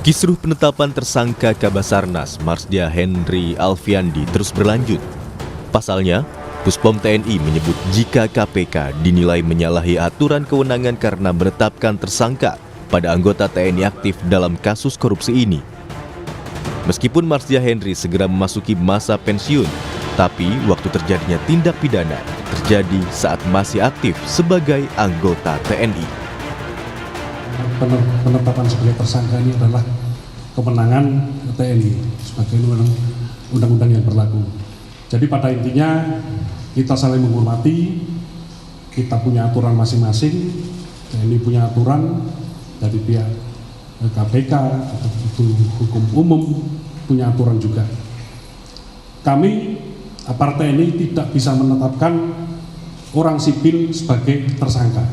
Kisruh penetapan tersangka Kabasarnas Marsdia Henry Alfiandi terus berlanjut. Pasalnya, Puspom TNI menyebut jika KPK dinilai menyalahi aturan kewenangan karena menetapkan tersangka pada anggota TNI aktif dalam kasus korupsi ini. Meskipun Marsdia Henry segera memasuki masa pensiun, tapi waktu terjadinya tindak pidana terjadi saat masih aktif sebagai anggota TNI. Penetapan sebagai tersangka ini adalah kemenangan TNI sebagai undang-undang yang berlaku. Jadi pada intinya kita saling menghormati, kita punya aturan masing-masing, TNI punya aturan, dari pihak KPK atau itu hukum umum punya aturan juga. Kami aparat TNI tidak bisa menetapkan orang sipil sebagai tersangka.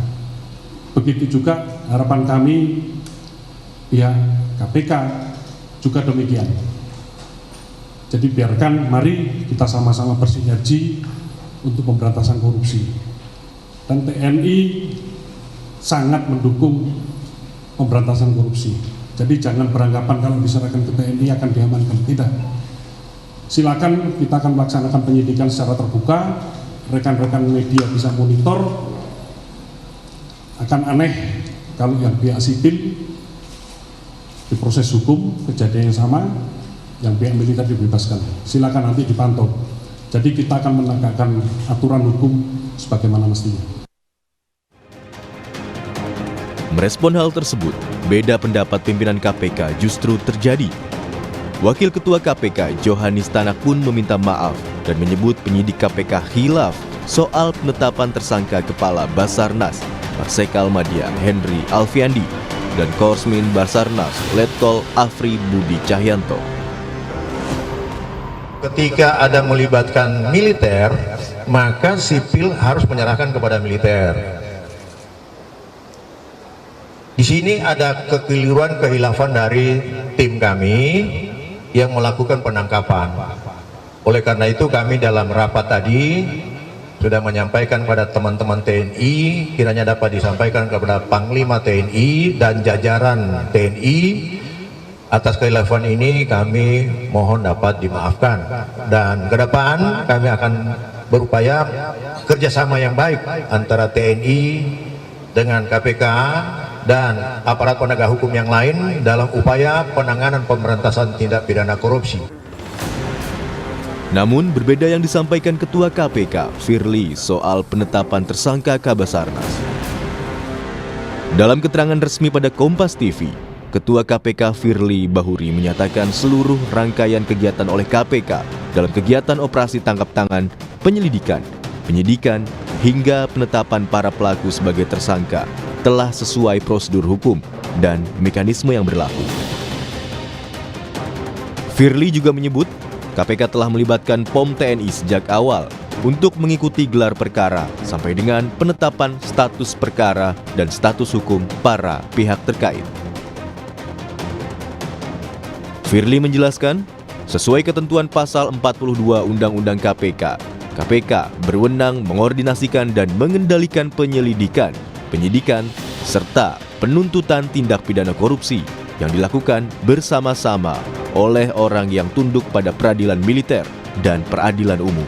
Begitu juga harapan kami pihak KPK juga demikian. Jadi biarkan, mari kita sama-sama bersinergi untuk pemberantasan korupsi. Dan TNI sangat mendukung pemberantasan korupsi. Jadi jangan beranggapan kalau diserahkan ke TNI akan diamankan, tidak. Silakan, kita akan melaksanakan penyidikan secara terbuka, rekan-rekan media bisa monitor. Akan aneh kalau yang pihak sipil diproses hukum kejadian yang sama, yang pihak militer dibebaskan. Silakan nanti dipantau. Jadi kita akan menegakkan aturan hukum sebagaimana mestinya. Merespon hal tersebut, beda pendapat pimpinan KPK justru terjadi. Wakil Ketua KPK Johanis Tanak pun meminta maaf dan menyebut penyidik KPK khilaf soal penetapan tersangka Kepala Basarnas Marsikal Madya Henry Alfiandi dan Korsmin Basarnas Letkol Afri Budi Cahyanto. Ketika ada melibatkan militer, maka sipil harus menyerahkan kepada militer. Di sini ada kekeliruan, kehilafan dari tim kami yang melakukan penangkapan. Oleh karena itu kami dalam rapat tadi sudah menyampaikan pada teman-teman TNI, kiranya dapat disampaikan kepada Panglima TNI dan jajaran TNI atas kekhilafan ini kami mohon dapat dimaafkan, dan ke depan kami akan berupaya kerjasama yang baik antara TNI dengan KPK dan aparat penegak hukum yang lain dalam upaya penanganan pemberantasan tindak pidana korupsi. Namun berbeda yang disampaikan Ketua KPK Firly soal penetapan tersangka Kabasarnas. Dalam keterangan resmi pada Kompas TV, Ketua KPK Firly Bahuri menyatakan seluruh rangkaian kegiatan oleh KPK dalam kegiatan operasi tangkap tangan, penyelidikan, penyidikan, hingga penetapan para pelaku sebagai tersangka telah sesuai prosedur hukum dan mekanisme yang berlaku. Firly juga menyebut KPK telah melibatkan POM TNI sejak awal untuk mengikuti gelar perkara sampai dengan penetapan status perkara dan status hukum para pihak terkait. Firly menjelaskan, sesuai ketentuan pasal 42 Undang-Undang KPK, KPK berwenang mengordinasikan dan mengendalikan penyelidikan, penyidikan, serta penuntutan tindak pidana korupsi yang dilakukan bersama-sama oleh orang yang tunduk pada peradilan militer dan peradilan umum.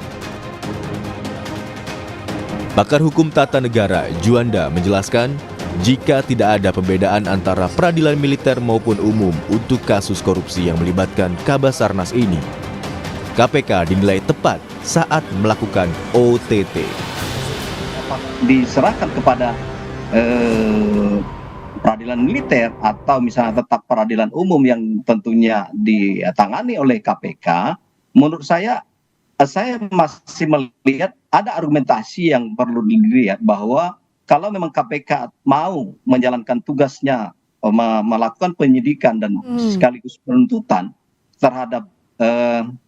Pakar hukum tata negara Juanda menjelaskan, jika tidak ada pembedaan antara peradilan militer maupun umum untuk kasus korupsi yang melibatkan Kabasarnas ini, KPK dinilai tepat saat melakukan OTT. Diserahkan kepada peradilan militer atau misalnya tetap peradilan umum yang tentunya ditangani oleh KPK, menurut saya masih melihat ada argumentasi yang perlu dilihat bahwa kalau memang KPK mau menjalankan tugasnya melakukan penyidikan dan sekaligus penuntutan terhadap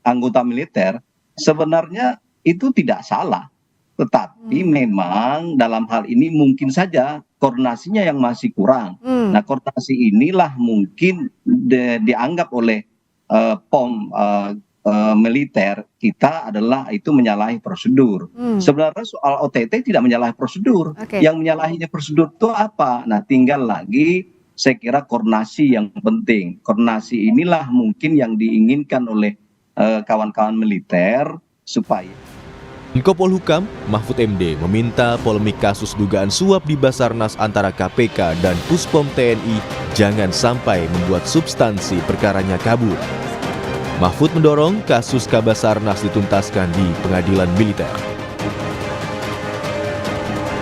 anggota militer, sebenarnya itu tidak salah. Tetapi memang dalam hal ini mungkin saja koordinasinya yang masih kurang. Nah, koordinasi inilah mungkin dianggap oleh POM militer kita adalah itu menyalahi prosedur. Sebenarnya soal OTT tidak menyalahi prosedur. Yang menyalahinya prosedur itu apa? Nah, tinggal lagi saya kira koordinasi yang penting. Koordinasi inilah mungkin yang diinginkan oleh kawan-kawan militer supaya Menko Polhukam Mahfud MD meminta polemik kasus dugaan suap di Basarnas antara KPK dan Puspom TNI jangan sampai membuat substansi perkaranya kabur. Mahfud mendorong kasus Kabasarnas dituntaskan di pengadilan militer.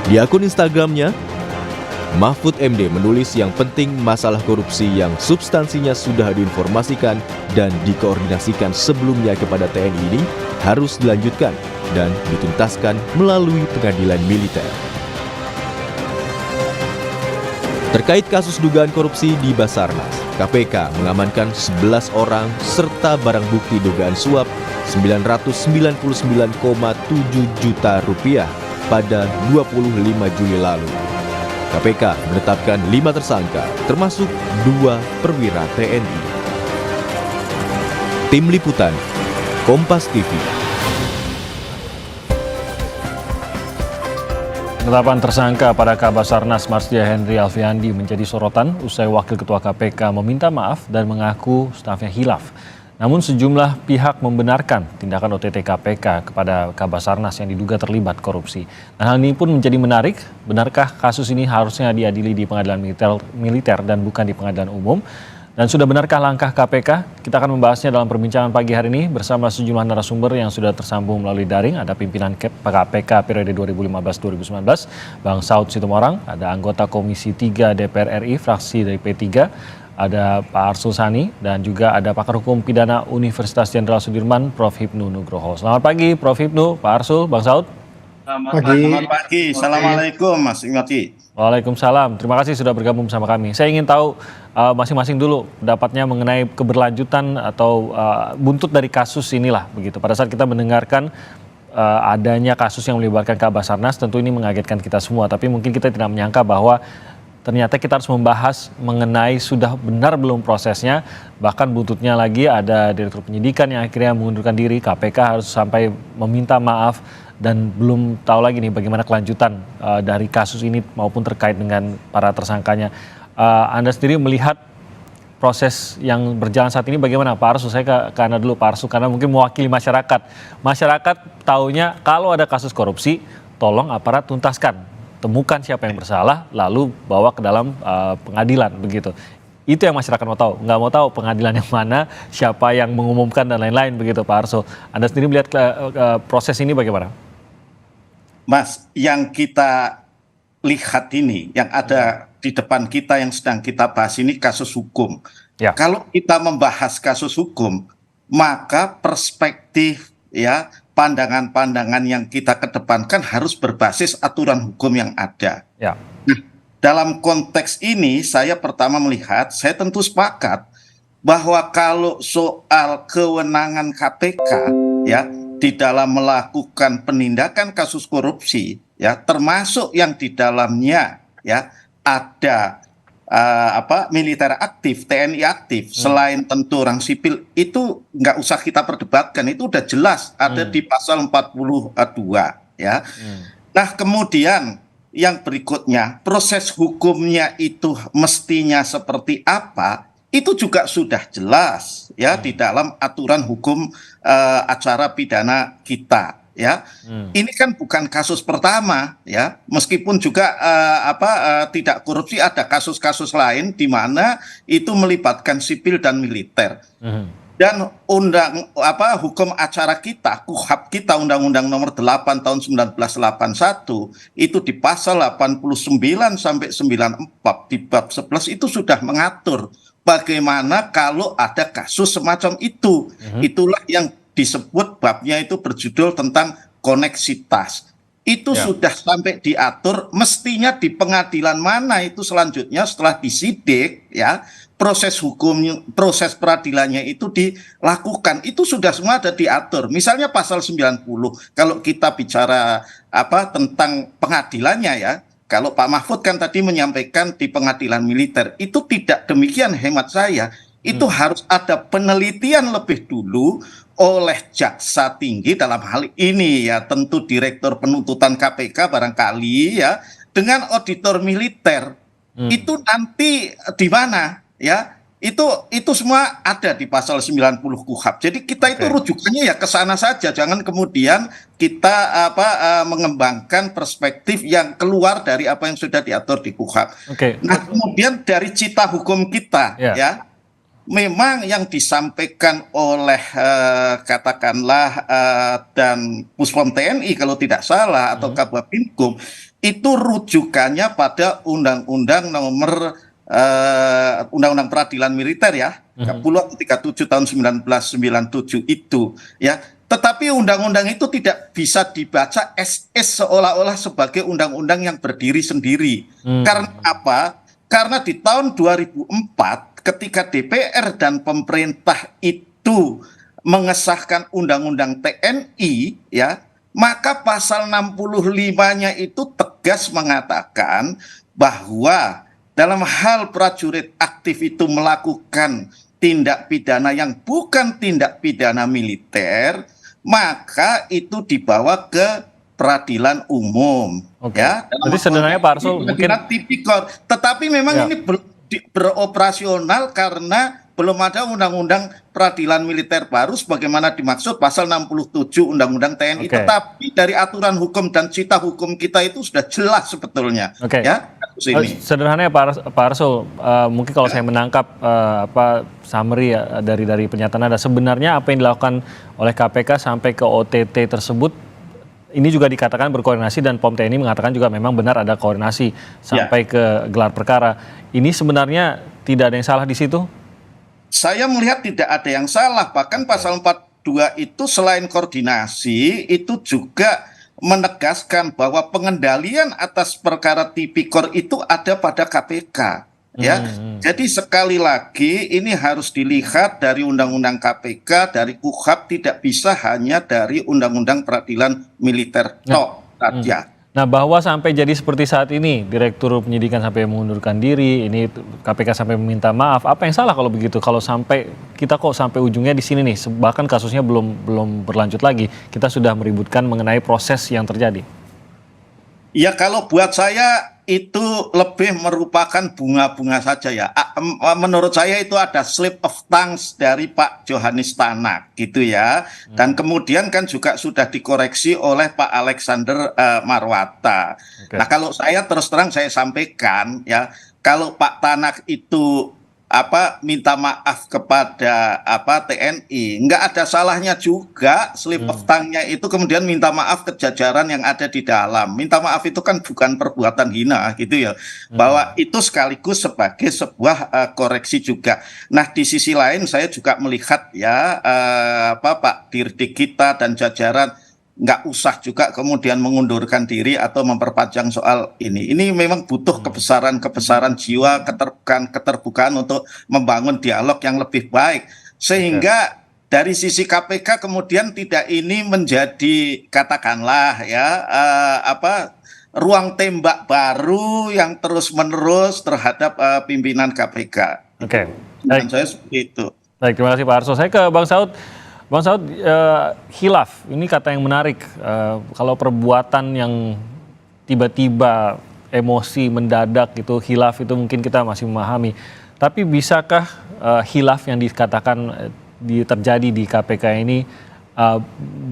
Di akun Instagramnya, Mahfud MD menulis yang penting masalah korupsi yang substansinya sudah diinformasikan dan dikoordinasikan sebelumnya kepada TNI ini harus dilanjutkan dan dituntaskan melalui pengadilan militer. Terkait kasus dugaan korupsi di Basarnas, KPK mengamankan 11 orang serta barang bukti dugaan suap 999,7 juta rupiah pada 25 Juli lalu. KPK menetapkan 5 tersangka, termasuk 2 perwira TNI. Tim Liputan, Kompas TV. Penetapan tersangka pada Kabasarnas Marsdia Henry Alfiandi menjadi sorotan usai Wakil Ketua KPK meminta maaf dan mengaku stafnya hilaf. Namun sejumlah pihak membenarkan tindakan OTT KPK kepada Kabasarnas yang diduga terlibat korupsi. Dan hal ini pun menjadi menarik, benarkah kasus ini harusnya diadili di pengadilan militer dan bukan di pengadilan umum? Dan sudah benarkah langkah KPK? Kita akan membahasnya dalam perbincangan pagi hari ini bersama sejumlah narasumber yang sudah tersambung melalui daring. Ada pimpinan KPK periode 2015-2019, Bang Saud Situmorang, ada anggota Komisi 3 DPR RI, fraksi dari P3, ada Pak Arsul Sani, dan juga ada pakar hukum pidana Universitas Jenderal Sudirman, Prof. Hipnu Nugroho. Selamat pagi, Prof. Hipnu, Pak Arsul, Bang Saud. Selamat pagi. Assalamualaikum, Mas Ingati. Waalaikumsalam. Terima kasih sudah bergabung bersama kami. Saya ingin tahu masing-masing dulu pendapatnya mengenai keberlanjutan atau buntut dari kasus inilah begitu. Pada saat kita mendengarkan adanya kasus yang melibatkan Kabasarnas, tentu ini mengagetkan kita semua. Tapi mungkin kita tidak menyangka bahwa ternyata kita harus membahas mengenai sudah benar belum prosesnya, bahkan buntutnya lagi ada Direktur Penyidikan yang akhirnya mengundurkan diri, KPK harus sampai meminta maaf, dan belum tahu lagi nih bagaimana kelanjutan dari kasus ini maupun terkait dengan para tersangkanya. Anda sendiri melihat proses yang berjalan saat ini bagaimana, Pak Arsul? Saya ke Anda dulu, Pak Arsul, karena mungkin mewakili masyarakat. Masyarakat taunya kalau ada kasus korupsi, tolong aparat tuntaskan. Temukan siapa yang bersalah, lalu bawa ke dalam pengadilan, begitu. Itu yang masyarakat mau tahu. Nggak mau tahu pengadilan yang mana, siapa yang mengumumkan, dan lain-lain, begitu, Pak Arsul. Anda sendiri melihat proses ini bagaimana? Mas, yang kita lihat ini, yang ada di depan kita yang sedang kita bahas ini kasus hukum. Ya. Kalau kita membahas kasus hukum, maka perspektif ya pandangan-pandangan yang kita kedepankan harus berbasis aturan hukum yang ada. Ya. Nah, dalam konteks ini saya pertama melihat, saya tentu sepakat bahwa kalau soal kewenangan KPK ya di dalam melakukan penindakan kasus korupsi ya, termasuk yang di dalamnya ya ada militer aktif, TNI aktif, selain tentu orang sipil, itu nggak usah kita perdebatkan, itu udah jelas ada di pasal 42 ya. Nah, kemudian yang berikutnya, proses hukumnya itu mestinya seperti apa, itu juga sudah jelas ya di dalam aturan hukum acara pidana kita ya. Ini kan bukan kasus pertama ya, meskipun juga tidak korupsi, ada kasus-kasus lain di mana itu melibatkan sipil dan militer. Dan hukum acara kita, KUHAP kita, Undang-Undang Nomor 8 tahun 1981 itu di pasal 89 sampai 94 di bab 11 itu sudah mengatur bagaimana kalau ada kasus semacam itu. Itulah yang disebut babnya itu berjudul tentang koneksitas. Itu sudah sampai diatur, mestinya di pengadilan mana itu selanjutnya setelah disidik ya, proses hukum, proses peradilannya itu dilakukan. Itu sudah semua ada diatur. Misalnya pasal 90, kalau kita bicara tentang pengadilannya ya, kalau Pak Mahfud kan tadi menyampaikan di pengadilan militer, itu tidak demikian hemat saya. Itu harus ada penelitian lebih dulu oleh jaksa tinggi, dalam hal ini ya tentu Direktur Penuntutan KPK barangkali ya, dengan auditor militer itu nanti di mana ya? Itu semua ada di pasal 90 KUHP. Jadi kita itu rujukannya ya ke sana saja, jangan kemudian kita mengembangkan perspektif yang keluar dari apa yang sudah diatur di KUHP. Nah, kemudian dari cita hukum kita ya, memang yang disampaikan oleh katakanlah dan Puspom TNI kalau tidak salah atau Kababinkum itu rujukannya pada Undang-Undang nomor Undang-Undang Peradilan Militer ya, 37 tahun 1997 itu ya. Tetapi undang-undang itu tidak bisa dibaca seolah-olah sebagai undang-undang yang berdiri sendiri. Karena apa? Karena di tahun 2004 ketika DPR dan pemerintah itu mengesahkan Undang-Undang TNI ya, maka pasal 65-nya itu tegas mengatakan bahwa dalam hal prajurit aktif itu melakukan tindak pidana yang bukan tindak pidana militer, maka itu dibawa ke peradilan umum. Ya, jadi sebenarnya Pak Arsul mungkin tipikor, tetapi memang ini beroperasional karena belum ada undang-undang peradilan militer baru sebagaimana dimaksud pasal 67 Undang-Undang TNI. Tetapi dari aturan hukum dan cita hukum kita itu sudah jelas sebetulnya. Ya, sederhananya Pak Arsul, mungkin kalau saya menangkap summary ya, dari pernyataan Anda, sebenarnya apa yang dilakukan oleh KPK sampai ke OTT tersebut ini juga dikatakan berkoordinasi dan POM TNI mengatakan juga memang benar ada koordinasi sampai ke gelar perkara. Ini sebenarnya tidak ada yang salah di situ? Saya melihat tidak ada yang salah, bahkan pasal 42 itu selain koordinasi itu juga menegaskan bahwa pengendalian atas perkara tipikor itu ada pada KPK ya. Jadi sekali lagi ini harus dilihat dari Undang-Undang KPK, dari KUHP, tidak bisa hanya dari Undang-Undang Peradilan Militer saja. Nah, bahwa sampai jadi seperti saat ini, Direktur Penyidikan sampai mengundurkan diri, ini KPK sampai meminta maaf, apa yang salah kalau begitu? Kalau sampai kita kok sampai ujungnya di sini nih, bahkan kasusnya belum berlanjut lagi, kita sudah meributkan mengenai proses yang terjadi. Ya, kalau buat saya itu lebih merupakan bunga-bunga saja ya. Menurut saya itu ada slip of tongue dari Pak Johanis Tanak gitu ya. Dan kemudian kan juga sudah dikoreksi oleh Pak Alexander Marwata. Nah, kalau saya terus terang saya sampaikan ya, kalau Pak Tanak itu minta maaf kepada TNI, nggak ada salahnya juga slip of tongue-nya itu kemudian minta maaf ke jajaran yang ada di dalam. Minta maaf itu kan bukan perbuatan hina gitu ya, bahwa itu sekaligus sebagai sebuah koreksi juga. Nah, di sisi lain saya juga melihat ya Pak Dirdik kita dan jajaran nggak usah juga kemudian mengundurkan diri atau memperpanjang soal ini. Ini memang butuh kebesaran jiwa, keterbukaan untuk membangun dialog yang lebih baik. Sehingga dari sisi KPK kemudian tidak ini menjadi katakanlah ya ruang tembak baru yang terus-menerus terhadap pimpinan KPK. Baik. Saya seperti itu. Baik, terima kasih Pak Arsul. Saya ke Bang Saud. Bang Saud, khilaf, ini kata yang menarik. Kalau perbuatan yang tiba-tiba emosi mendadak gitu, khilaf itu mungkin kita masih memahami. Tapi bisakah khilaf yang dikatakan terjadi di KPK ini,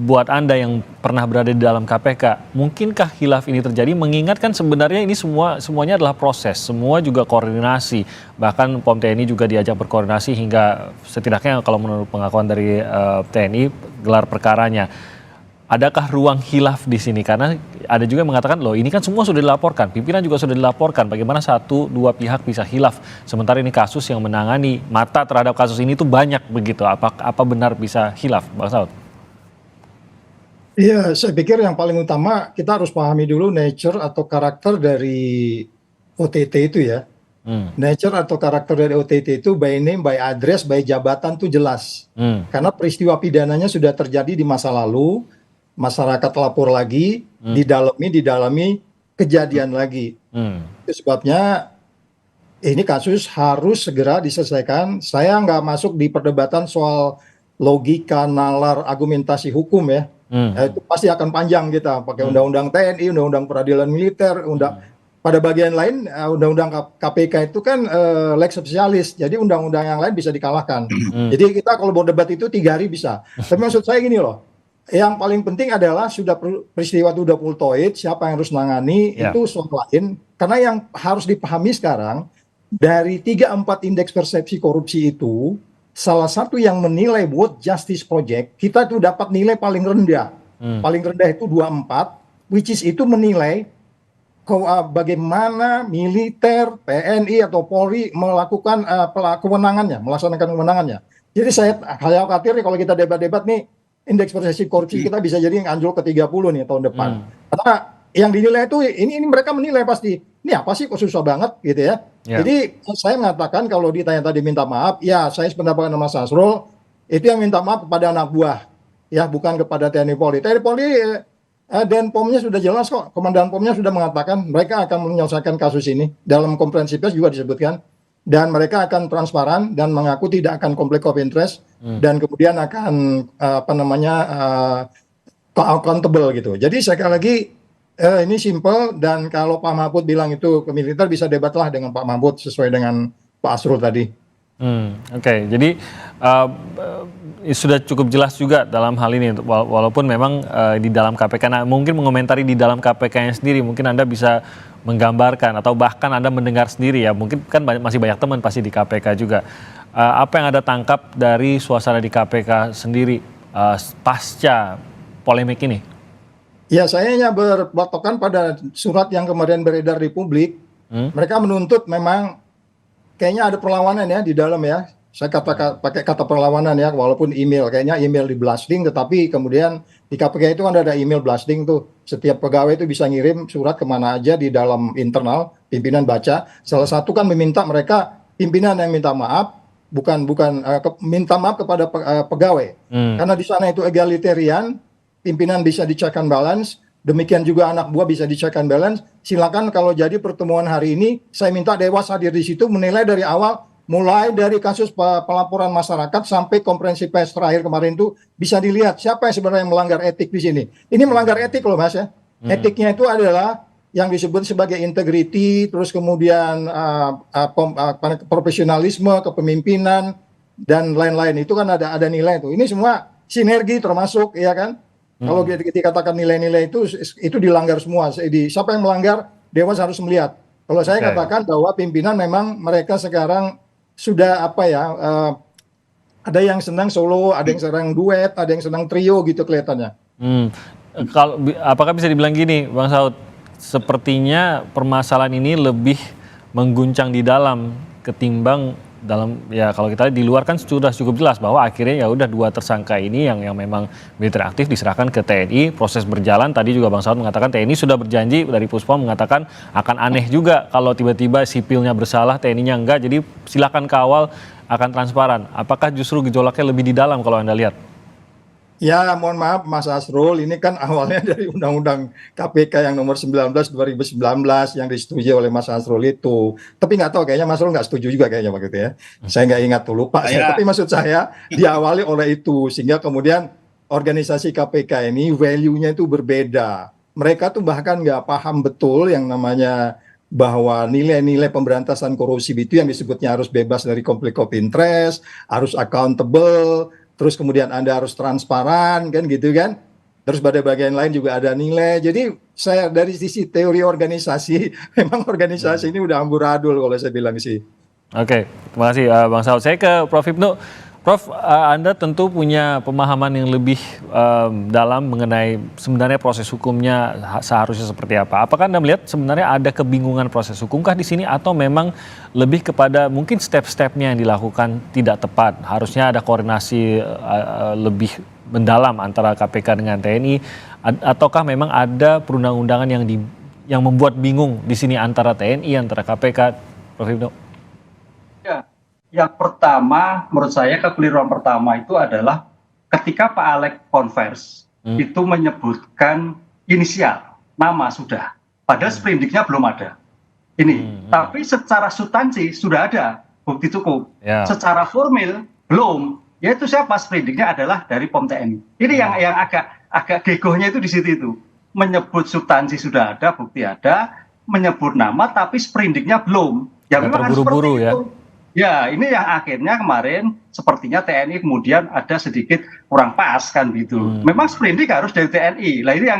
buat Anda yang pernah berada di dalam KPK, mungkinkah khilaf ini terjadi? Mengingatkan sebenarnya ini semuanya adalah proses, semua juga koordinasi. Bahkan POM TNI juga diajak berkoordinasi hingga setidaknya kalau menurut pengakuan dari TNI gelar perkaranya. Adakah ruang khilaf di sini? Karena ada juga yang mengatakan, loh ini kan semua sudah dilaporkan, pimpinan juga sudah dilaporkan, bagaimana satu dua pihak bisa khilaf? Sementara ini kasus yang menangani mata terhadap kasus ini itu banyak begitu. Apa benar bisa khilaf, Bang Saud? Iya, saya pikir yang paling utama kita harus pahami dulu nature atau karakter dari OTT itu ya. Nature atau karakter dari OTT itu by name, by address, by jabatan tuh jelas. Karena peristiwa pidananya sudah terjadi di masa lalu, masyarakat lapor lagi, didalami kejadian lagi. Itu sebabnya ini kasus harus segera diselesaikan. Saya nggak masuk di perdebatan soal logika, nalar, argumentasi hukum ya. Itu pasti akan panjang kita pakai undang-undang TNI, undang-undang peradilan militer, pada bagian lain undang-undang KPK itu kan lex specialis, jadi undang-undang yang lain bisa dikalahkan. Jadi kita kalau mau debat itu 3 hari bisa. Tapi maksud saya gini loh, yang paling penting adalah sudah peristiwa itu udah pultoid, siapa yang harus nangani itu soal lain. Karena yang harus dipahami sekarang dari 3-4 indeks persepsi korupsi itu, salah satu yang menilai World Justice Project, kita tuh dapat nilai paling rendah. Paling rendah itu 24, which is itu menilai bagaimana militer, TNI atau Polri melakukan kewenangannya, melaksanakan kewenangannya. Jadi saya khawatir nih kalau kita debat-debat nih, indeks persepsi korupsi kita bisa jadi yang anjlok ke 30 nih tahun depan. Karena yang dinilai itu ini mereka menilai pasti, ini apa sih kok susah banget gitu ya. Jadi saya mengatakan kalau ditanya tadi minta maaf, ya saya sependapat dengan Mas Asrul, itu yang minta maaf kepada anak buah, ya bukan kepada TNI Polri. TNI Polri dan POM-nya sudah jelas kok, Komandan POM-nya sudah mengatakan mereka akan menyelesaikan kasus ini. Dalam konferensi pers juga disebutkan. Dan mereka akan transparan dan mengaku tidak akan konflik of interest dan kemudian akan accountable gitu. Jadi sekali lagi ini simple, dan kalau Pak Mahfud bilang itu ke militer, bisa debatlah dengan Pak Mahfud sesuai dengan Pak Asrul tadi. Oke, jadi sudah cukup jelas juga dalam hal ini, walaupun memang di dalam KPK. Nah, mungkin mengomentari di dalam KPK-nya sendiri, mungkin Anda bisa menggambarkan atau bahkan Anda mendengar sendiri ya, mungkin kan masih banyak teman pasti di KPK juga. Apa yang Anda tangkap dari suasana di KPK sendiri pasca polemik ini? Ya, saya hanya berpatokan pada surat yang kemarin beredar di publik. Mereka menuntut memang kayaknya ada perlawanan ya di dalam ya. Saya pakai kata perlawanan ya, walaupun email, kayaknya email di blasting, tetapi kemudian di KPK itu kan ada email blasting tuh. Setiap pegawai itu bisa ngirim surat kemana aja di dalam internal, pimpinan baca. Salah satu kan meminta mereka, pimpinan yang minta maaf, bukan minta maaf kepada pegawai. Karena di sana itu egalitarian, pimpinan bisa di check and balance, demikian juga anak buah bisa di check and balance. Silakan kalau jadi pertemuan hari ini, saya minta Dewas hadir di situ menilai dari awal, mulai dari kasus pelaporan masyarakat sampai konferensi pers terakhir kemarin itu bisa dilihat siapa yang sebenarnya melanggar etik di sini. Ini melanggar etik loh Mas ya. Etiknya itu adalah yang disebut sebagai integrity, terus kemudian profesionalisme, kepemimpinan dan lain-lain. Itu kan ada nilai itu. Ini semua sinergi termasuk ya kan. Kalau dikatakan nilai-nilai itu dilanggar semua. Siapa yang melanggar, Dewas harus melihat. Kalau saya katakan bahwa pimpinan memang mereka sekarang sudah ada yang senang solo, ada yang senang duet, ada yang senang trio gitu kelihatannya. Apakah bisa dibilang gini, Bang Saud, sepertinya permasalahan ini lebih mengguncang di dalam ketimbang dalam, ya kalau kita lihat di luar kan sudah cukup jelas bahwa akhirnya ya udah 2 tersangka ini yang memang militer aktif diserahkan ke TNI, proses berjalan. Tadi juga Bang Saud mengatakan TNI sudah berjanji, dari Puspom mengatakan akan aneh juga kalau tiba-tiba sipilnya bersalah, TNI-nya enggak, jadi silakan kawal, akan transparan. Apakah justru gejolaknya lebih di dalam kalau Anda lihat? Ya, mohon maaf Mas Asrul, ini kan awalnya dari Undang-Undang KPK yang nomor 19 2019 yang disetujui oleh Mas Asrul itu. Tapi nggak tahu, kayaknya Mas Asrul nggak setuju juga kayaknya waktu itu ya. Saya nggak ingat tuh, lupa saya. Tapi maksud saya diawali oleh itu, sehingga kemudian organisasi KPK ini value-nya itu berbeda. Mereka tuh bahkan nggak paham betul yang namanya bahwa nilai-nilai pemberantasan korupsi itu yang disebutnya harus bebas dari konflik of interest, harus accountable, terus kemudian Anda harus transparan kan gitu kan. Terus pada bagian lain juga ada nilai. Jadi saya dari sisi teori organisasi, memang organisasi ini udah amburadul kalau saya bilang sih. Oke, terima kasih Bang Saud. Saya ke Prof. Ibnu. Prof, Anda tentu punya pemahaman yang lebih dalam mengenai sebenarnya proses hukumnya seharusnya seperti apa. Apakah Anda melihat sebenarnya ada kebingungan proses hukumkah di sini, atau memang lebih kepada mungkin step-stepnya yang dilakukan tidak tepat? Harusnya ada koordinasi lebih mendalam antara KPK dengan TNI, ataukah memang ada perundang-undangan yang membuat bingung di sini antara TNI, antara KPK, Prof. Ibnu? Ya. Yang pertama, menurut saya kekeliruan pertama itu adalah ketika Pak Alex konvers itu menyebutkan inisial, nama sudah, padahal sprindiknya belum ada. Ini, tapi secara substansi sudah ada bukti cukup. Secara formil belum, yaitu siapa sprindiknya adalah dari POM TNI. Ini yang agak gegohnya itu di situ itu, menyebut substansi sudah ada, bukti ada, menyebut nama tapi sprindiknya belum. Ya memang harus terburu-buru seperti ya. itu. Ya, ini yang akhirnya kemarin sepertinya TNI kemudian ada sedikit kurang pas kan gitu. Memang sprindik harus dari TNI. Lah ini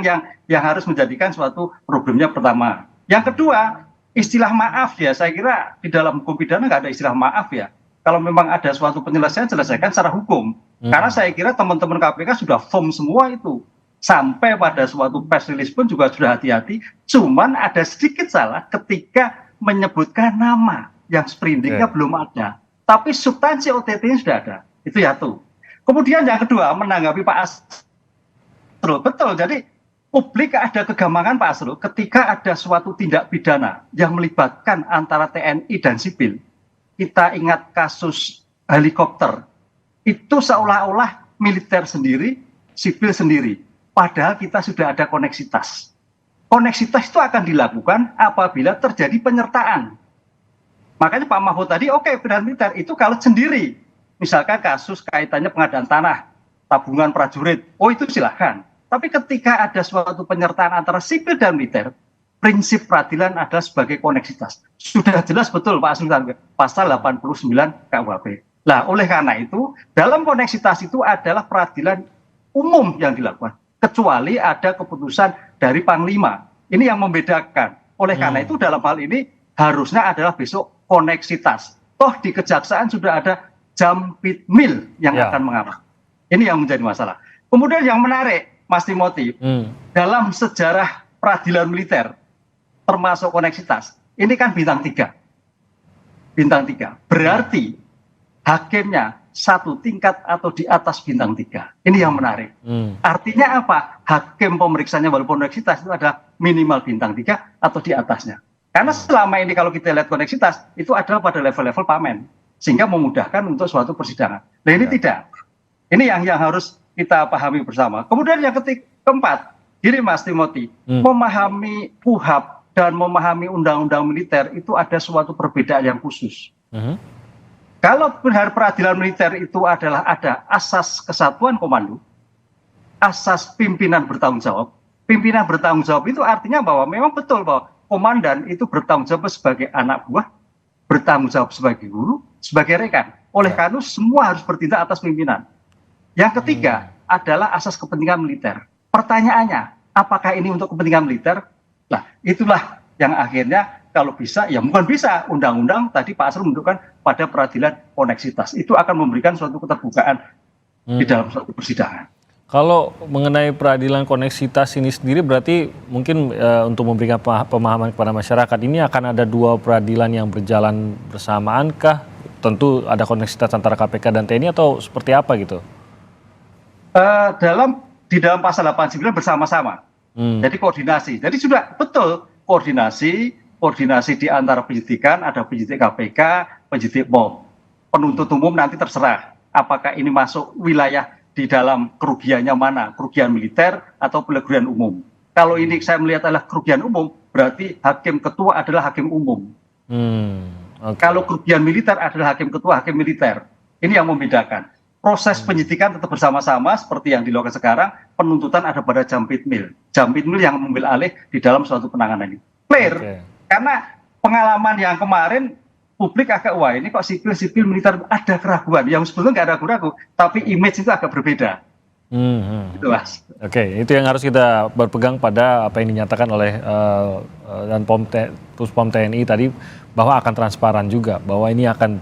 yang harus menjadikan suatu problemnya pertama. Yang kedua, istilah maaf ya, saya kira di dalam hukum pidana nggak ada istilah maaf ya. Kalau memang ada suatu penyelesaian, selesaikan secara hukum. Karena saya kira teman-teman KPK sudah firm semua itu. Sampai pada suatu press release pun juga sudah hati-hati. Cuman ada sedikit salah ketika menyebutkan nama yang sprindiknya belum ada. Tapi substansi OTT-nya sudah ada. Itu ya tuh. Kemudian yang kedua, menanggapi Pak Asrul. Betul, jadi publik ada kegampangan Pak Asrul ketika ada suatu tindak pidana yang melibatkan antara TNI dan sipil. Kita ingat kasus helikopter. Itu seolah-olah militer sendiri, sipil sendiri. Padahal kita sudah ada koneksitas. Koneksitas itu akan dilakukan apabila terjadi penyertaan. Makanya Pak Mahfud tadi, oke, pidana militer itu kalau sendiri. Misalkan kasus kaitannya pengadaan tanah, tabungan prajurit, oh itu silahkan. Tapi ketika ada suatu penyertaan antara sipil dan militer, prinsip peradilan adalah sebagai koneksitas. Sudah jelas betul Pak Asrul, pasal 89 KUHP. Nah, oleh karena itu, dalam koneksitas itu adalah peradilan umum yang dilakukan. Kecuali ada keputusan dari Panglima. Ini yang membedakan. Oleh karena itu dalam hal ini harusnya adalah besok koneksitas. Toh di kejaksaan sudah ada Jampit Mil yang akan mengawal. Ini yang menjadi masalah. Kemudian yang menarik, Mas Timothy, dalam sejarah peradilan militer, termasuk koneksitas, ini kan bintang 3. Bintang 3. Berarti hakimnya satu tingkat atau di atas bintang 3. Ini yang menarik. Artinya apa? Hakim pemeriksanya walaupun koneksitas itu ada minimal bintang 3 atau di atasnya. Karena selama ini kalau kita lihat koneksitas, itu adalah pada level-level pamen. Sehingga memudahkan untuk suatu persidangan. Nah ini tidak. Ini yang harus kita pahami bersama. Kemudian yang keempat, gini Mas Timothy, memahami KUHP dan memahami undang-undang militer itu ada suatu perbedaan yang khusus. Kalau peradilan militer itu adalah ada asas kesatuan komando, asas pimpinan bertanggung jawab. Pimpinan bertanggung jawab itu artinya bahwa memang betul bahwa komandan itu bertanggung jawab sebagai anak buah, bertanggung jawab sebagai guru, sebagai rekan. Oleh karena itu semua harus bertindak atas pimpinan. Yang ketiga adalah asas kepentingan militer. Pertanyaannya, apakah ini untuk kepentingan militer? Nah, itulah yang akhirnya kalau bisa, ya mungkin bisa. Undang-undang tadi Pak Asrul menunjukkan pada peradilan koneksitas. Itu akan memberikan suatu keterbukaan di dalam suatu persidangan. Kalau mengenai peradilan koneksitas ini sendiri berarti mungkin untuk memberikan pemahaman kepada masyarakat, ini akan ada 2 peradilan yang berjalan bersamankah? Tentu ada koneksitas antara KPK dan TNI atau seperti apa gitu? Di dalam pasal 89 bersama-sama. Jadi koordinasi. Jadi sudah betul koordinasi di antara penyidikan, ada penyidik KPK, penyidik POM. Penuntut umum nanti terserah apakah ini masuk wilayah di dalam kerugiannya mana, kerugian militer atau kerugian umum. Kalau ini saya melihat adalah kerugian umum, berarti hakim ketua adalah hakim umum. Kalau kerugian militer adalah hakim ketua, hakim militer. Ini yang membedakan. Proses penyidikan tetap bersama-sama seperti yang dilakukan sekarang, penuntutan ada pada Jampit Mil. Jampit Mil yang mengambil alih di dalam suatu penanganan ini. Clear. Karena pengalaman yang kemarin publik agak wah ini kok sipil militer ada keraguan, yang sebetulnya nggak ada ragu-ragu, tapi image itu agak berbeda. Itu Mas. Oke, itu yang harus kita berpegang pada apa yang dinyatakan oleh dan Puspom TNI tadi, bahwa akan transparan juga, bahwa ini akan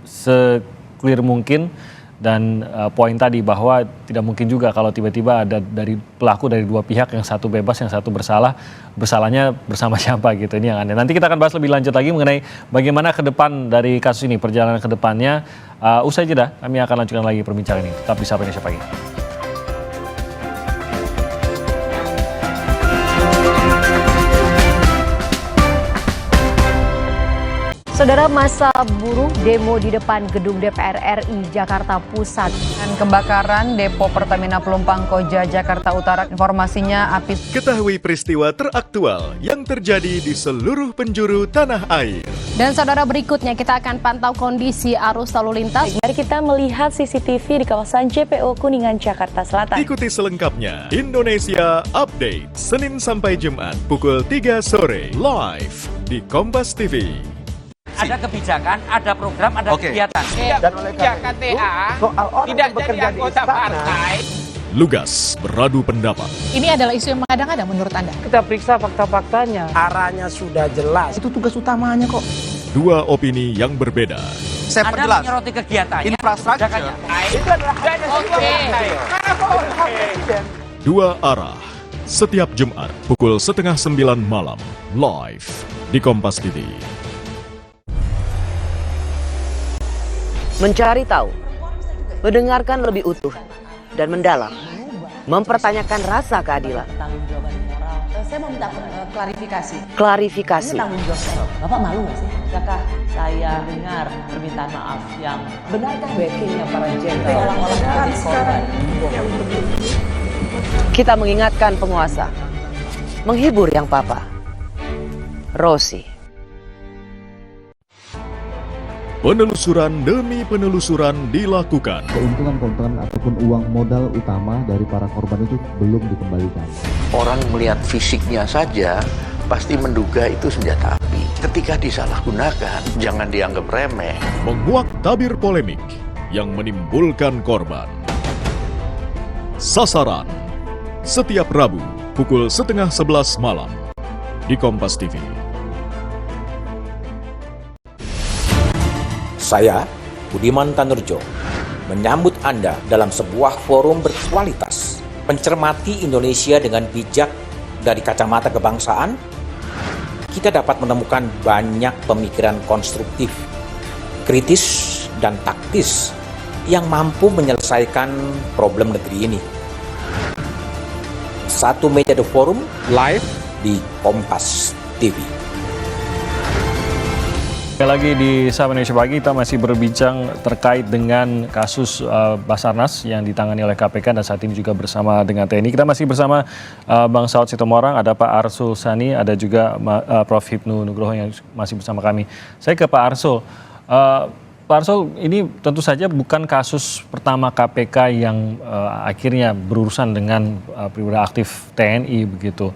se-clear mungkin. Dan poin tadi bahwa tidak mungkin juga kalau tiba-tiba ada dari pelaku dari 2 pihak, yang satu bebas, yang satu bersalah, bersalahnya bersama siapa gitu. Ini yang aneh. Nanti kita akan bahas lebih lanjut lagi mengenai bagaimana ke depan dari kasus ini, perjalanan ke depannya. Usai jeda, kami akan lanjutkan lagi perbincangan ini. Tetap di Sapa Indonesia Pagi. Saudara, massa buruh demo di depan gedung DPR RI Jakarta Pusat. Dan kebakaran depo Pertamina Pelumpang Koja Jakarta Utara. Informasinya api. Ketahui peristiwa teraktual yang terjadi di seluruh penjuru tanah air. Dan saudara, berikutnya kita akan pantau kondisi arus lalu lintas. Mari kita melihat CCTV di kawasan JPO Kuningan, Jakarta Selatan. Ikuti selengkapnya Indonesia Update, Senin sampai Jumat pukul 3 sore, live di Kompas TV. Ada kebijakan, ada program, ada kegiatan. Dan oleh KTA soal orang tidak yang bekerja jadi anggota di istana, partai. Lugas beradu pendapat. Ini adalah isu yang mengada-ngada menurut Anda? kita periksa fakta-faktanya. Arahnya sudah jelas. Itu tugas utamanya kok. Dua opini yang berbeda. Saya perjelas. Anda menyoroti kegiatannya, Infrastruktur. itu adalah Dua arah. Setiap Jumat pukul 8:30 malam, live di Kompas TV. Mencari tahu, mendengarkan lebih utuh dan mendalam, mempertanyakan rasa keadilan. Saya mau minta klarifikasi. Klarifikasi. Ini tanggung jawab. Bapak malu nggak sih? Apakah saya dengar permintaan maaf yang benarkah backingnya para jenderal? Kita mengingatkan penguasa, menghibur yang papa. Rosi. Penelusuran demi penelusuran dilakukan. Keuntungan-keuntungan ataupun uang modal utama dari para korban itu belum dikembalikan. Orang melihat fisiknya saja pasti menduga itu senjata api. Ketika disalahgunakan, jangan dianggap remeh. Menguak tabir polemik yang menimbulkan korban. Sasaran. Setiap Rabu pukul 10:30 malam di Kompas TV. Saya, Budiman Tanurjo, menyambut Anda dalam sebuah forum berkualitas, mencermati Indonesia dengan bijak dari kacamata kebangsaan. Kita dapat menemukan banyak pemikiran konstruktif, kritis, dan taktis yang mampu menyelesaikan problem negeri ini. Satu meja The Forum live di Kompas TV. Sekali lagi di Sapa Indonesia Pagi kita masih berbincang terkait dengan kasus Basarnas yang ditangani oleh KPK dan saat ini juga bersama dengan TNI. Kita masih bersama Bang Saud Sitomorang, ada Pak Arsul Sani, ada juga Prof. Hipnu Nugroho yang masih bersama kami. Saya ke Pak Arsul. Pak Arsul, ini tentu saja bukan kasus pertama KPK yang akhirnya berurusan dengan perwira aktif TNI begitu.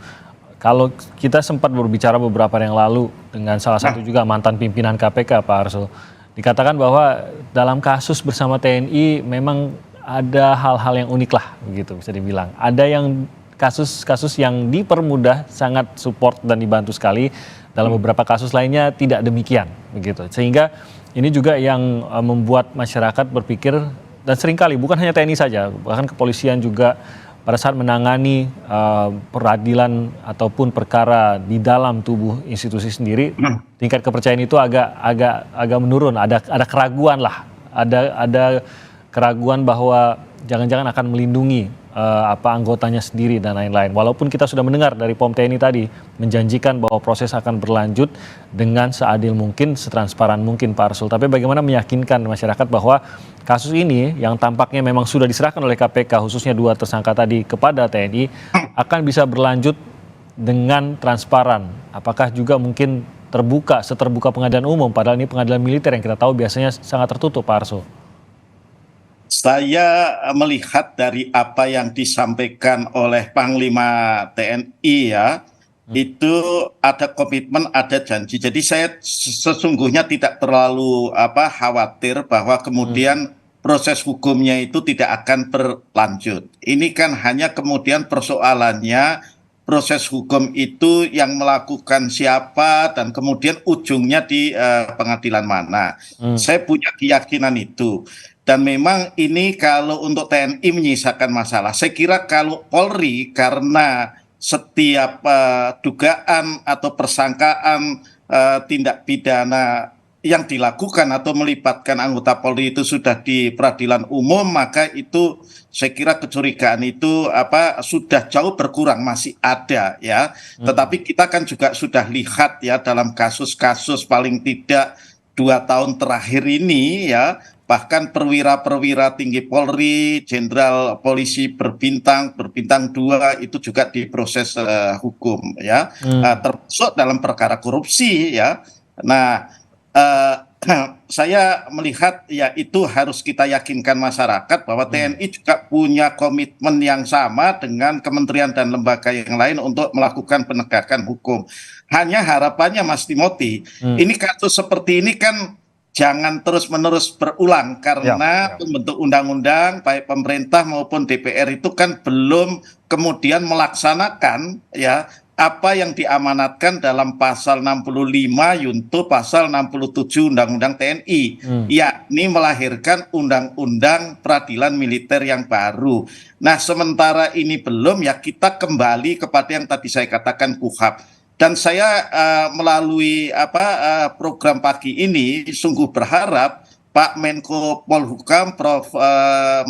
Kalau kita sempat berbicara beberapa hari yang lalu dengan salah satu juga mantan pimpinan KPK, Pak Arsul, dikatakan bahwa dalam kasus bersama TNI memang ada hal-hal yang unik lah, begitu bisa dibilang. Ada yang kasus-kasus yang dipermudah, sangat support dan dibantu sekali. Dalam beberapa kasus lainnya tidak demikian, begitu. Sehingga ini juga yang membuat masyarakat berpikir, dan seringkali bukan hanya TNI saja, bahkan kepolisian juga pada saat menangani peradilan ataupun perkara di dalam tubuh institusi sendiri, tingkat kepercayaan itu agak menurun. Ada keraguan lah, ada keraguan bahwa jangan-jangan akan melindungi anggotanya sendiri dan lain-lain. Walaupun kita sudah mendengar dari POM TNI tadi menjanjikan bahwa proses akan berlanjut dengan seadil mungkin, setransparan mungkin, Pak Arsul. Tapi bagaimana meyakinkan masyarakat bahwa kasus ini yang tampaknya memang sudah diserahkan oleh KPK, khususnya 2 tersangka tadi kepada TNI, akan bisa berlanjut dengan transparan. Apakah juga mungkin seterbuka pengadilan umum, padahal ini pengadilan militer yang kita tahu biasanya sangat tertutup, Pak Arsul. Saya melihat dari apa yang disampaikan oleh Panglima TNI ya, itu ada komitmen, ada janji. Jadi saya sesungguhnya tidak terlalu khawatir bahwa kemudian proses hukumnya itu tidak akan berlanjut. Ini kan hanya kemudian persoalannya proses hukum itu yang melakukan siapa dan kemudian ujungnya di pengadilan mana. Saya punya keyakinan itu. Dan memang ini kalau untuk TNI menyisakan masalah. Saya kira kalau Polri karena setiap dugaan atau persangkaan tindak pidana yang dilakukan atau melibatkan anggota Polri itu sudah di peradilan umum, maka itu saya kira kecurigaan itu sudah jauh berkurang, masih ada ya. Tetapi kita kan juga sudah lihat ya dalam kasus-kasus paling tidak 2 tahun terakhir ini ya, bahkan perwira-perwira tinggi Polri, jenderal polisi berbintang 2 itu juga diproses hukum ya, termasuk dalam perkara korupsi ya. Nah, saya melihat ya itu harus kita yakinkan masyarakat bahwa TNI juga punya komitmen yang sama dengan kementerian dan lembaga yang lain untuk melakukan penegakan hukum. Hanya harapannya Mas Timothy, ini kasus seperti ini kan jangan terus-menerus berulang karena pembentuk undang-undang baik pemerintah maupun DPR itu kan belum kemudian melaksanakan ya apa yang diamanatkan dalam pasal 65 yunto pasal 67 Undang-Undang TNI, yakni melahirkan Undang-Undang Peradilan Militer yang baru. Nah, sementara ini belum, ya kita kembali kepada yang tadi saya katakan KUHAP. Dan saya melalui program pagi ini sungguh berharap Pak Menko Polhukam Prof.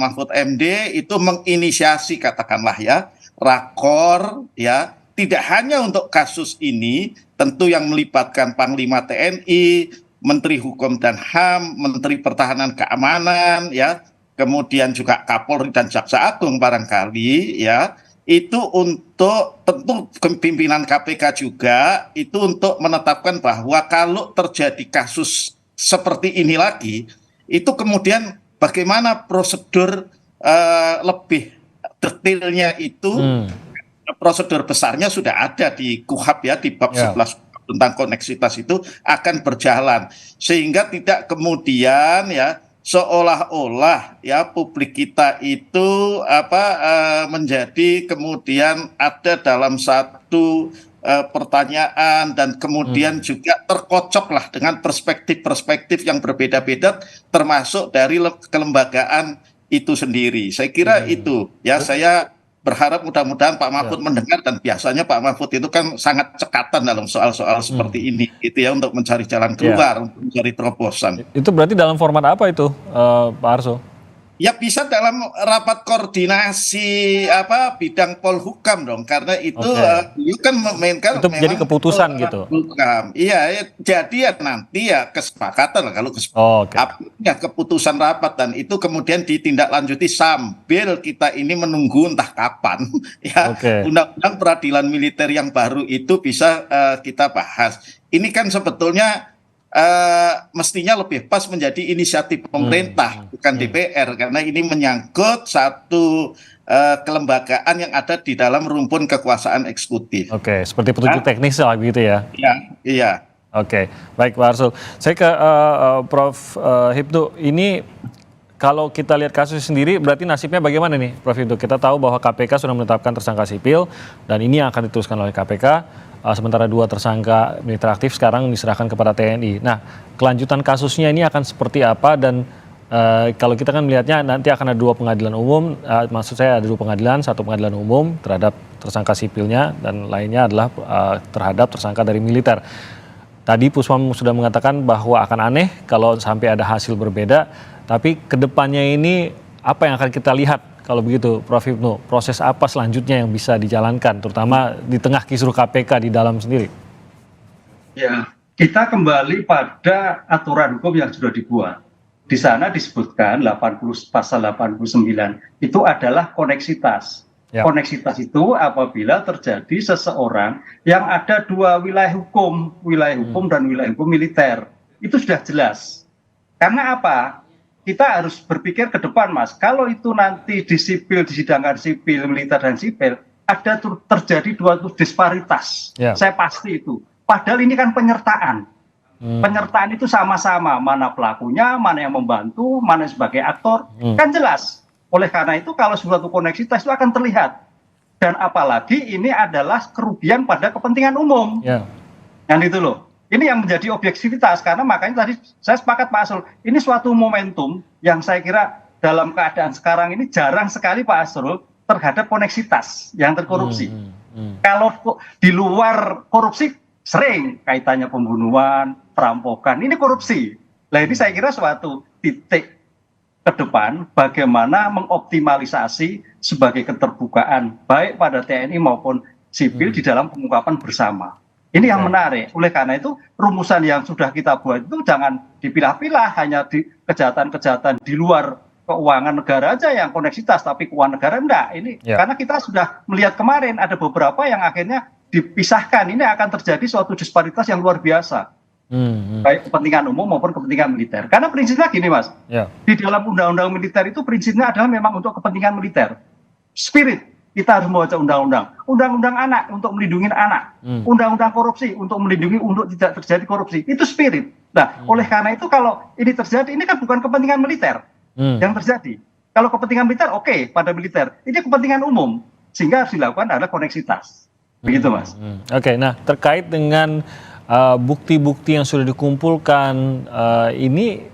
Mahfud MD itu menginisiasi katakanlah ya rakor ya, tidak hanya untuk kasus ini, tentu yang melibatkan Panglima TNI, Menteri Hukum dan HAM, Menteri Pertahanan Keamanan, ya, kemudian juga Kapolri dan Jaksa Agung barangkali, ya, itu untuk tentu pimpinan KPK juga, itu untuk menetapkan bahwa kalau terjadi kasus seperti ini lagi, itu kemudian bagaimana prosedur lebih detailnya itu. Prosedur besarnya sudah ada di KUHAP ya, di bab 11 tentang koneksitas itu akan berjalan sehingga tidak kemudian ya seolah-olah ya publik kita itu menjadi kemudian ada dalam satu pertanyaan dan kemudian juga terkocoklah dengan perspektif-perspektif yang berbeda-beda termasuk dari kelembagaan itu sendiri. Saya kira itu ya, saya berharap mudah-mudahan Pak Mahfud mendengar, dan biasanya Pak Mahfud itu kan sangat cekatan dalam soal-soal seperti ini gitu ya, untuk mencari jalan keluar, untuk mencari terobosan. Itu berarti dalam format apa itu, Pak Arso? Ya bisa dalam rapat koordinasi bidang Polhukam dong, karena itu itu kan memainkan itu menjadi keputusan gitu. Iya, jadi ya nanti ya kesepakatan lah kalau ya keputusan rapat, dan itu kemudian ditindaklanjuti sambil kita ini menunggu entah kapan ya Undang-Undang Peradilan Militer yang baru itu bisa kita bahas. Ini kan sebetulnya mestinya lebih pas menjadi inisiatif pemerintah, bukan DPR, karena ini menyangkut satu kelembagaan yang ada di dalam rumpun kekuasaan eksekutif. Oke, seperti petunjuk teknis lah begitu ya? Iya. Oke, baik Pak Arsul. Saya ke Prof. Hipnu, ini kalau kita lihat kasus sendiri berarti nasibnya bagaimana nih Prof. Hipnu? Kita tahu bahwa KPK sudah menetapkan tersangka sipil dan ini yang akan diteruskan oleh KPK. Sementara 2 tersangka militer aktif sekarang diserahkan kepada TNI. Nah, kelanjutan kasusnya ini akan seperti apa, dan kalau kita kan melihatnya nanti akan ada 2 pengadilan umum, maksud saya ada 2 pengadilan, 1 pengadilan umum terhadap tersangka sipilnya dan lainnya adalah terhadap tersangka dari militer. Tadi Puspom sudah mengatakan bahwa akan aneh kalau sampai ada hasil berbeda, tapi kedepannya ini apa yang akan kita lihat? Kalau begitu, Prof. Hipnu, proses apa selanjutnya yang bisa dijalankan, terutama di tengah kisruh KPK di dalam sendiri? Ya, kita kembali pada aturan hukum yang sudah dibuat. Di sana disebutkan pasal 89 itu adalah koneksitas. Koneksitas itu apabila terjadi seseorang yang ada 2 wilayah hukum dan wilayah hukum militer. Itu sudah jelas. Karena apa? Kita harus berpikir ke depan, Mas. Kalau itu nanti di sipil, disidangkan sipil, militer dan sipil, ada terjadi 2 disparitas. Saya pasti itu. Padahal ini kan penyertaan. Penyertaan itu sama-sama, mana pelakunya, mana yang membantu, mana sebagai aktor, kan jelas. Oleh karena itu kalau suatu koneksitas itu akan terlihat. Dan apalagi ini adalah kerugian pada kepentingan umum. Yang itu loh. Ini yang menjadi objektivitas, karena makanya tadi saya sepakat Pak Asrul, ini suatu momentum yang saya kira dalam keadaan sekarang ini jarang sekali Pak Asrul terhadap koneksitas yang terkorupsi. Kalau di luar korupsi sering kaitannya pembunuhan, perampokan, ini korupsi. Nah ini saya kira suatu titik ke depan bagaimana mengoptimalisasi sebagai keterbukaan baik pada TNI maupun sipil di dalam pengungkapan bersama. Ini yang menarik. Oleh karena itu rumusan yang sudah kita buat itu jangan dipilah-pilah hanya di kejahatan-kejahatan di luar keuangan negara aja yang koneksitas, tapi keuangan negara enggak. Ini karena kita sudah melihat kemarin ada beberapa yang akhirnya dipisahkan. Ini akan terjadi suatu disparitas yang luar biasa. Baik kepentingan umum maupun kepentingan militer. Karena prinsipnya gini Mas, di dalam undang-undang militer itu prinsipnya adalah memang untuk kepentingan militer. Spirit, kita harus membaca undang-undang. Undang-undang anak untuk melindungi anak. Undang-undang korupsi untuk melindungi untuk tidak terjadi korupsi. Itu spirit. Nah, oleh karena itu kalau ini terjadi, ini kan bukan kepentingan militer yang terjadi. Kalau kepentingan militer, oke, pada militer. Ini kepentingan umum. Sehingga harus dilakukan adalah koneksitas. Begitu Mas. Oke, nah terkait dengan bukti-bukti yang sudah dikumpulkan ini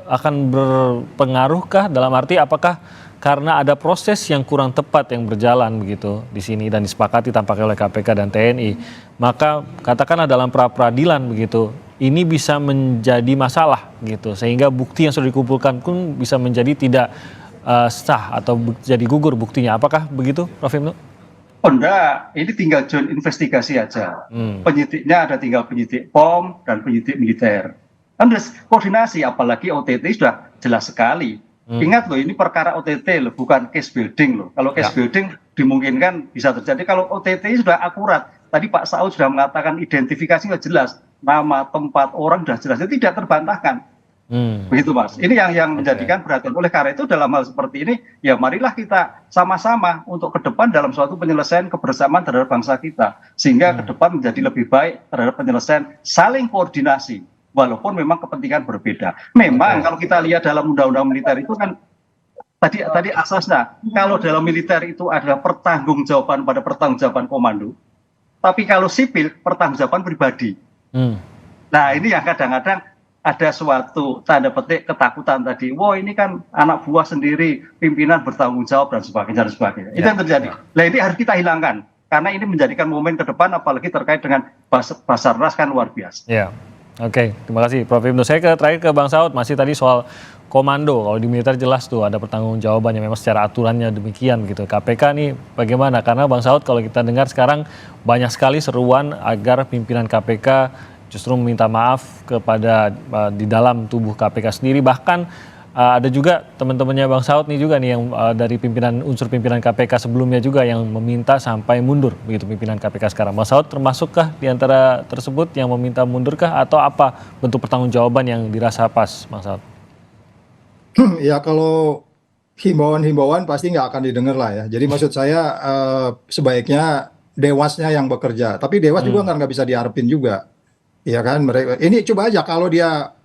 akan berpengaruhkah dalam arti apakah karena ada proses yang kurang tepat yang berjalan begitu di sini dan disepakati tampaknya oleh KPK dan TNI, maka katakanlah dalam pra-peradilan begitu ini bisa menjadi masalah gitu sehingga bukti yang sudah dikumpulkan pun bisa menjadi tidak sah atau jadi gugur buktinya. Apakah begitu Prof. Ibnu? Oh enggak, ini tinggal joint investigasi aja. Penyidiknya ada tinggal penyidik POM dan penyidik militer. Kan koordinasi, apalagi OTT sudah jelas sekali. Ingat loh, ini perkara OTT loh, bukan case building loh. Kalau case building dimungkinkan bisa terjadi. Kalau OTT sudah akurat. Tadi Pak Saud sudah mengatakan identifikasi sudah jelas. Nama, tempat, orang sudah jelas. Jadi tidak terbantahkan. Begitu Mas. Ini yang menjadikan perhatian. Oleh karena itu dalam hal seperti ini, ya marilah kita sama-sama untuk ke depan dalam suatu penyelesaian kebersamaan terhadap bangsa kita. Sehingga ke depan menjadi lebih baik terhadap penyelesaian saling koordinasi. Walaupun memang kepentingan berbeda. Memang kalau kita lihat dalam undang-undang militer itu kan, tadi asasnya, kalau dalam militer itu adalah pertanggungjawaban pada pertanggungjawaban komando. Tapi kalau sipil, pertanggungjawaban pribadi. Nah ini yang kadang-kadang ada suatu tanda petik ketakutan tadi. Wah ini kan anak buah sendiri, pimpinan bertanggung jawab dan sebagainya. Itu yang terjadi. Nah ini harus kita hilangkan. Karena ini menjadikan momen ke depan apalagi terkait dengan Basarnas kan luar biasa. Ya, oke. Terima kasih Prof. Ibnu. Saya terakhir ke Bang Saud, masih tadi soal komando. Kalau di militer jelas tuh ada pertanggungjawabannya memang secara aturannya demikian gitu. KPK nih bagaimana? Karena Bang Saud kalau kita dengar sekarang banyak sekali seruan agar pimpinan KPK justru meminta maaf kepada di dalam tubuh KPK sendiri. Bahkan ada juga teman-temannya Bang Saud nih juga nih yang dari unsur pimpinan KPK sebelumnya juga yang meminta sampai mundur begitu pimpinan KPK sekarang. Bang Saud termasukkah di antara tersebut yang meminta mundurkah atau apa bentuk pertanggungjawaban yang dirasa pas Bang Saud? Ya kalau himbauan pasti nggak akan didengar lah ya. Jadi maksud saya sebaiknya dewasnya yang bekerja. Tapi dewas juga nggak bisa diharapin juga. Ya kan, mereka ini coba aja kalau dia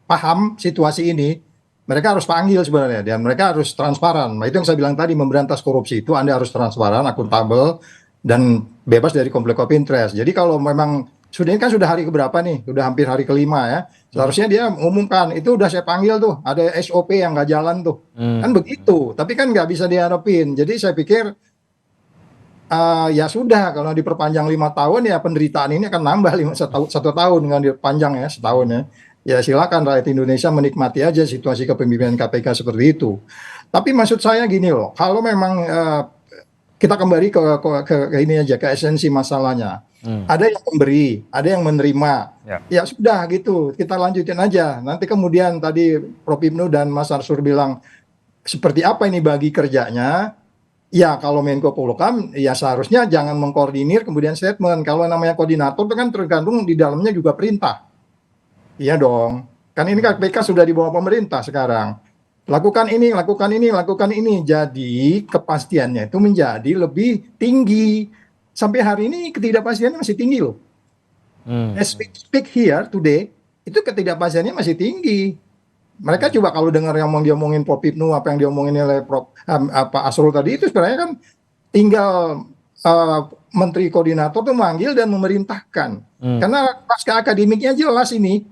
paham situasi ini, mereka harus panggil sebenarnya dan mereka harus transparan. Nah, itu yang saya bilang tadi, memberantas korupsi itu Anda harus transparan, akuntabel dan bebas dari konflik of interest. Jadi kalau memang ini kan sudah hari keberapa nih, sudah hampir hari kelima ya, seharusnya dia umumkan itu udah saya panggil tuh, ada SOP yang nggak jalan tuh, kan begitu. Tapi kan nggak bisa diharapin. Jadi saya pikir ya sudah, kalau diperpanjang 5 tahun ya penderitaan ini akan nambah satu tahun dengan dipanjang ya setahun ya. Ya silakan rakyat Indonesia menikmati aja situasi kepemimpinan KPK seperti itu. Tapi maksud saya gini loh, kalau memang kita kembali ke ini aja, ke esensi masalahnya. Ada yang memberi, ada yang menerima. Ya sudah gitu, kita lanjutin aja. Nanti kemudian tadi Prof. Ibnu dan Mas Arsur bilang seperti apa ini bagi kerjanya. Ya kalau Menko Polhukam ya seharusnya jangan mengkoordinir kemudian statement. Kalau namanya koordinator itu kan tergantung di dalamnya juga perintah. Iya dong. Kan ini KPK sudah di bawah pemerintah sekarang. Lakukan ini, lakukan ini, lakukan ini. Jadi kepastiannya itu menjadi lebih tinggi. Sampai hari ini ketidakpastiannya masih tinggi loh. As we speak here today, itu ketidakpastiannya masih tinggi. Mereka coba kalau dengar yang diomongin Prof. Ibnu, apa yang diomongin oleh Pak Asrul tadi, itu sebenarnya kan tinggal menteri koordinator tuh manggil dan memerintahkan. Karena pasca akademiknya jelas ini.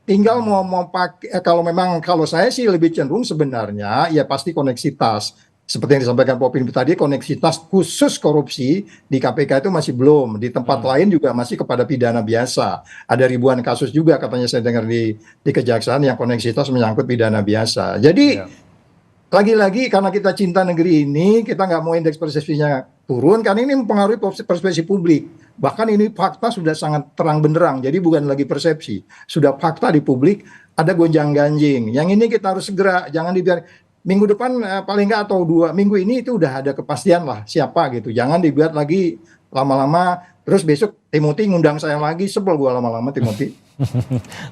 Tinggal mau pakai, kalau saya sih lebih cenderung sebenarnya ya pasti koneksitas. Seperti yang disampaikan Pak Pindu tadi, koneksitas khusus korupsi di KPK itu masih belum. Di tempat lain juga masih kepada pidana biasa. Ada ribuan kasus juga katanya saya dengar di kejaksaan yang koneksitas menyangkut pidana biasa. Jadi lagi-lagi karena kita cinta negeri ini, kita nggak mau indeks persepsinya turun, karena ini mempengaruhi persepsi publik. Bahkan ini fakta sudah sangat terang benderang, jadi bukan lagi persepsi. Sudah fakta di publik, ada gonjang-ganjing. Yang ini kita harus segera, jangan dibiarkan. Minggu depan paling nggak atau 2 minggu ini itu udah ada kepastian lah siapa gitu. Jangan dibuat lagi lama-lama, terus besok Timothy ngundang saya lagi, sebel gua lama-lama Timothy.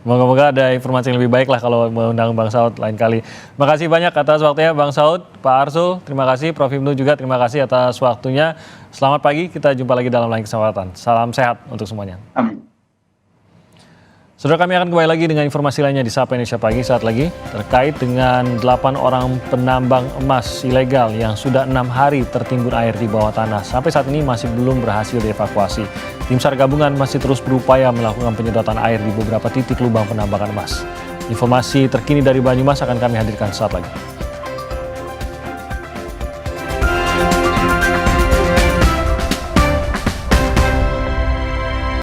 Moga-moga ada informasi yang lebih baik lah kalau mengundang Bang Saud lain kali. Terima kasih banyak atas waktunya Bang Saud, Pak Arsul, terima kasih, Prof. Hipnu juga terima kasih atas waktunya. Selamat pagi, kita jumpa lagi dalam lain kesempatan. Salam sehat untuk semuanya. Amin. Saudara, kami akan kembali lagi dengan informasi lainnya di Sapa Indonesia Pagi saat lagi terkait dengan 8 orang penambang emas ilegal yang sudah 6 hari tertimbun air di bawah tanah. Sampai saat ini masih belum berhasil dievakuasi. Tim SAR gabungan masih terus berupaya melakukan penyedotan air di beberapa titik lubang penambangan emas. Informasi terkini dari Banyumas akan kami hadirkan saat lagi.